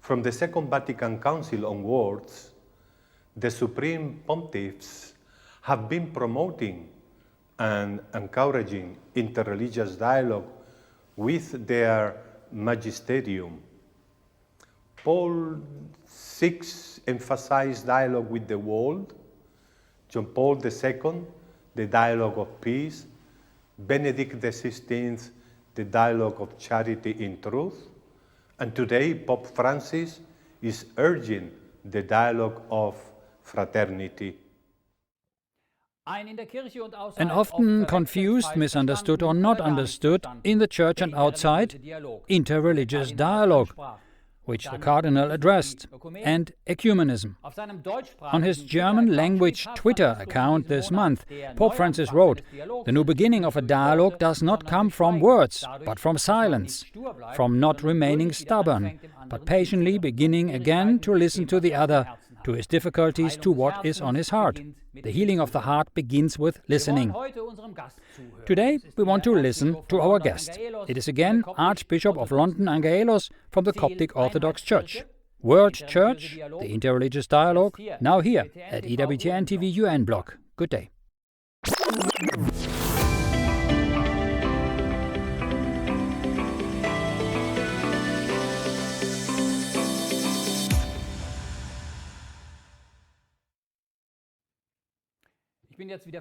From the Second Vatican Council onwards, the Supreme Pontiffs have been promoting and encouraging interreligious dialogue with their magisterium. Paul VI emphasized dialogue with the world, John Paul II, the dialogue of peace, Benedict XVI, the dialogue of charity in truth, and today Pope Francis is urging the dialogue of fraternity. An often confused, misunderstood or not understood, in the church and outside, interreligious dialogue, which the Cardinal addressed, and ecumenism. On his German-language Twitter account this month, Pope Francis wrote, "The new beginning of a dialogue does not come from words, but from silence, from not remaining stubborn, but patiently beginning again to listen to the other, to his difficulties, to what is on his heart. The healing of the heart begins with listening." Today, we want to listen to our guest. It is again Archbishop of London Angaelos from the Coptic Orthodox Church. Worldchurch, the Interreligious Dialogue, now here at EWTN TV UN blog. Good day.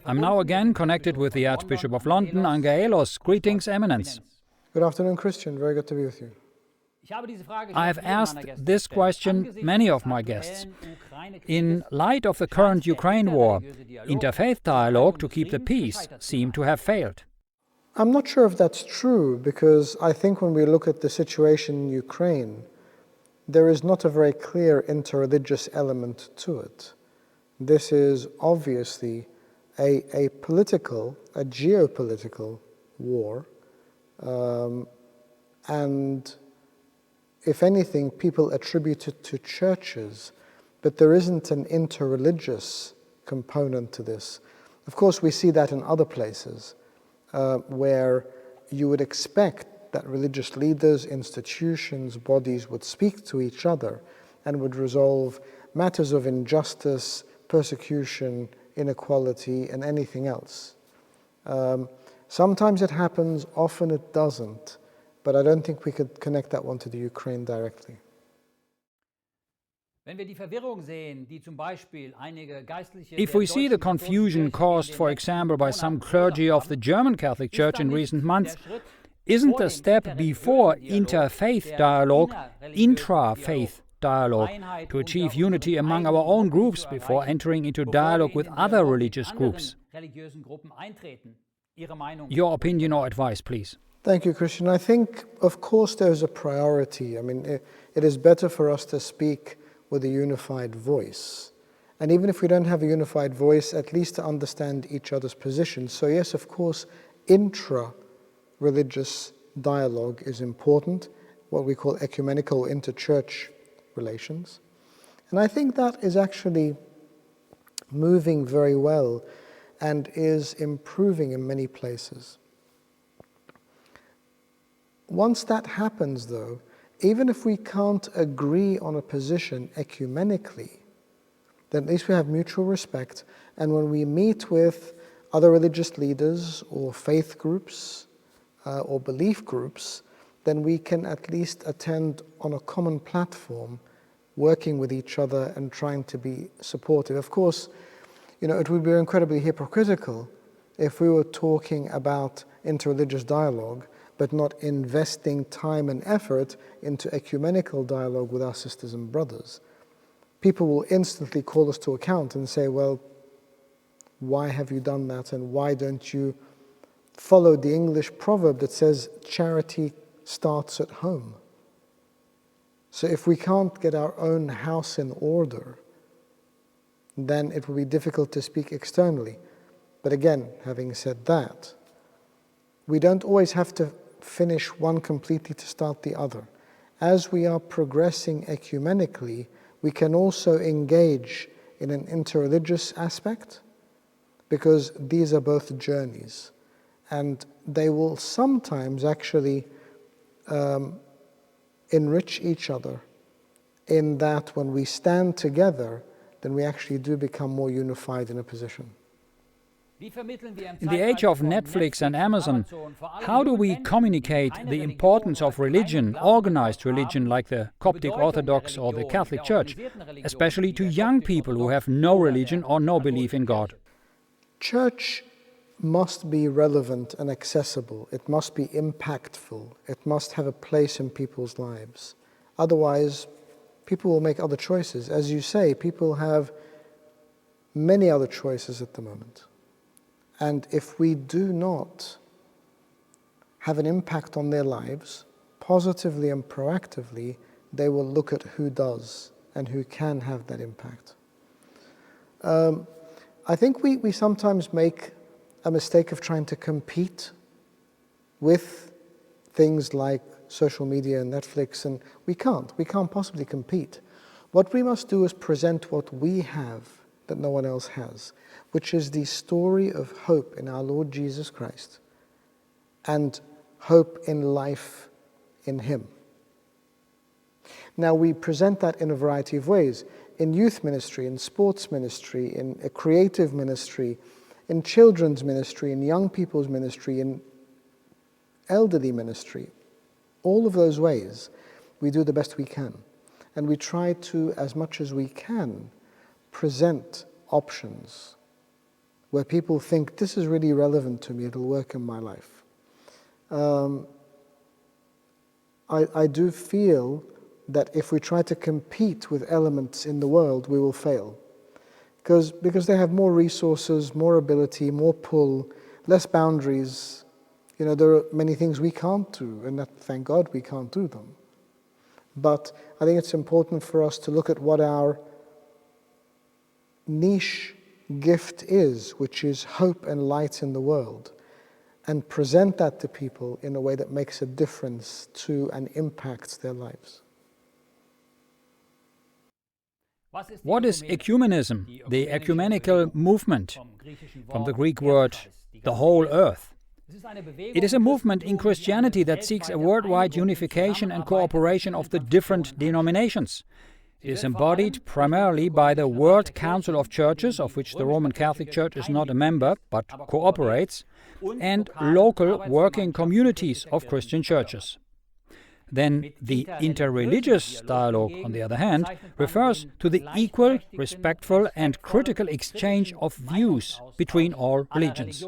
I'm now again connected with the Archbishop of London Angaelos. Greetings, Eminence. Good afternoon, Christian. Very good to be with you. I have asked this question many of my guests. In light of the current Ukraine war, interfaith dialogue to keep the peace seemed to have failed. I'm not sure if that's true, because I think when we look at the situation in Ukraine, there is not a very clear interreligious element to it. This is obviously a geopolitical war, and if anything, people attribute it to churches, but there isn't an interreligious component to this. Of course, we see that in other places, where you would expect that religious leaders, institutions, bodies would speak to each other and would resolve matters of injustice, persecution, inequality, and anything else. Sometimes it happens, often it doesn't, but I don't think we could connect that one to the Ukraine directly. If we see the confusion caused, for example, by some clergy of the German Catholic Church in recent months, isn't the step before interfaith dialogue, intra-faith dialogue, to achieve unity among our own groups before entering into dialogue with other religious groups? Your opinion or advice, please. Thank you, Christian. I think, of course, there's a priority. I mean, it is better for us to speak with a unified voice. And even if we don't have a unified voice, at least to understand each other's positions. So yes, of course, intra-religious dialogue is important, what we call ecumenical inter-church relations. And I think that is actually moving very well and is improving in many places. Once that happens, though, even if we can't agree on a position ecumenically, then at least we have mutual respect, and when we meet with other religious leaders or faith groups or belief groups, then we can at least attend on a common platform, working with each other and trying to be supportive. Of course, it would be incredibly hypocritical if we were talking about interreligious dialogue but not investing time and effort into ecumenical dialogue with our sisters and brothers. People will instantly call us to account and say, well, why have you done that, and why don't you follow the English proverb that says charity starts at home? So if we can't get our own house in order, then it will be difficult to speak externally. But again, having said that, we don't always have to finish one completely to start the other. As we are progressing ecumenically, we can also engage in an interreligious aspect, because these are both journeys, and they will sometimes actually enrich each other in that when we stand together, then we actually do become more unified in a position. In the age of Netflix and Amazon, how do we communicate the importance of religion, organized religion like the Coptic Orthodox or the Catholic Church, especially to young people who have no religion or no belief in God? Church must be relevant and accessible. It must be impactful. It must have a place in people's lives. Otherwise, people will make other choices. As you say, people have many other choices at the moment. And if we do not have an impact on their lives, positively and proactively, they will look at who does and who can have that impact. I think we sometimes make a mistake of trying to compete with things like social media and Netflix, and we can't possibly compete. What we must do is present what we have that no one else has, which is the story of hope in our Lord Jesus Christ and hope in life in Him. Now, we present that in a variety of ways, in youth ministry, in sports ministry, in a creative ministry, in children's ministry, in young people's ministry, in elderly ministry. All of those ways, we do the best we can. And we try to, as much as we can, present options where people think, this is really relevant to me, it'll work in my life. I do feel that if we try to compete with elements in the world, we will fail. Because they have more resources, more ability, more pull, less boundaries. You know, there are many things we can't do, and that, thank God, we can't do them. But I think it's important for us to look at what our niche gift is, which is hope and light in the world, and present that to people in a way that makes a difference to and impacts their lives. What is ecumenism, the ecumenical movement, from the Greek word the whole earth? It is a movement in Christianity that seeks a worldwide unification and cooperation of the different denominations. It is embodied primarily by the World Council of Churches, of which the Roman Catholic Church is not a member, but cooperates, and local working communities of Christian churches. Then the interreligious dialogue, on the other hand, refers to the equal, respectful and critical exchange of views between all religions.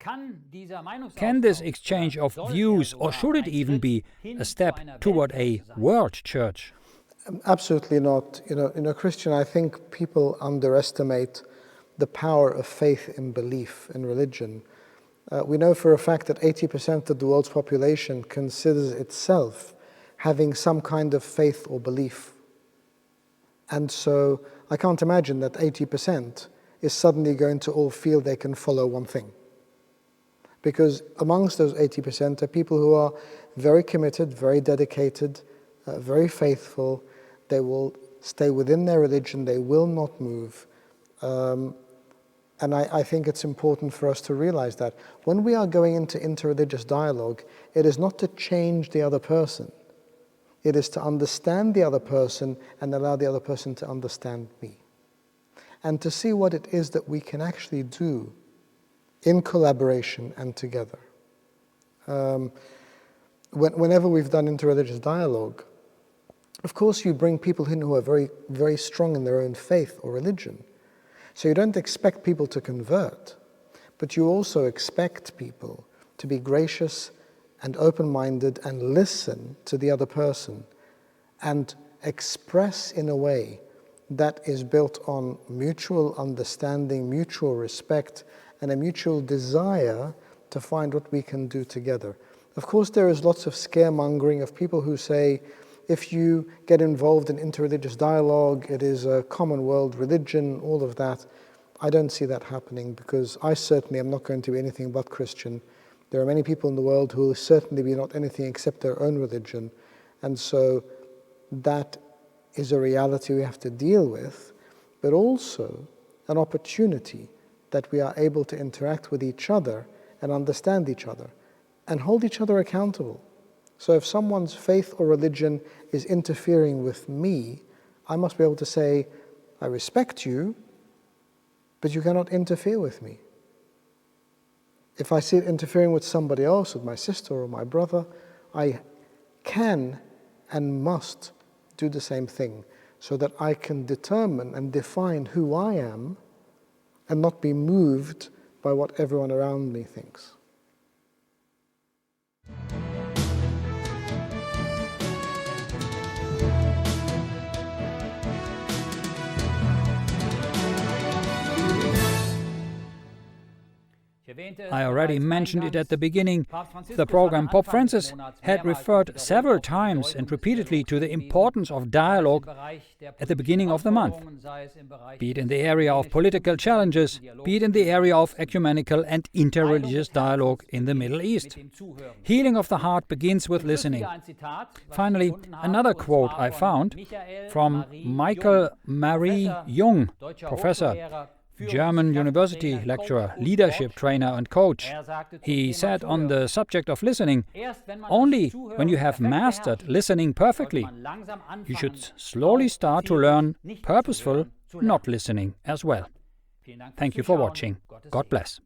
Can this exchange of views, or should it even be, a step toward a world church? Absolutely not. In a Christian, I think people underestimate the power of faith in belief in religion. We know for a fact that 80% of the world's population considers itself having some kind of faith or belief. And so I can't imagine that 80% is suddenly going to all feel they can follow one thing. Because amongst those 80% are people who are very committed, very dedicated, very faithful. They will stay within their religion, they will not move. And I think it's important for us to realize that when we are going into interreligious dialogue, it is not to change the other person. It is to understand the other person and allow the other person to understand me. And to see what it is that we can actually do in collaboration and together. Whenever we've done interreligious dialogue, of course you bring people in who are very, very strong in their own faith or religion. So you don't expect people to convert, but you also expect people to be gracious and open-minded and listen to the other person and express in a way that is built on mutual understanding, mutual respect, and a mutual desire to find what we can do together. Of course, there is lots of scaremongering of people who say, if you get involved in interreligious dialogue, it is a common world religion, all of that. I don't see that happening because I certainly am not going to be anything but Christian. There are many people in the world who will certainly be not anything except their own religion. And so that is a reality we have to deal with, but also an opportunity that we are able to interact with each other and understand each other and hold each other accountable. So if someone's faith or religion is interfering with me, I must be able to say, I respect you, but you cannot interfere with me. If I see it interfering with somebody else, with my sister or my brother, I can and must do the same thing so that I can determine and define who I am and not be moved by what everyone around me thinks. I already mentioned it at the beginning. The program Pope Francis had referred several times and repeatedly to the importance of dialogue at the beginning of the month, be it in the area of political challenges, be it in the area of ecumenical and interreligious dialogue in the Middle East. Healing of the heart begins with listening. Finally, another quote I found from Michael Marie Jung, professor, German university lecturer, leadership trainer and coach. He said on the subject of listening, only when you have mastered listening perfectly, you should slowly start to learn purposeful not listening as well. Thank you for watching. God bless.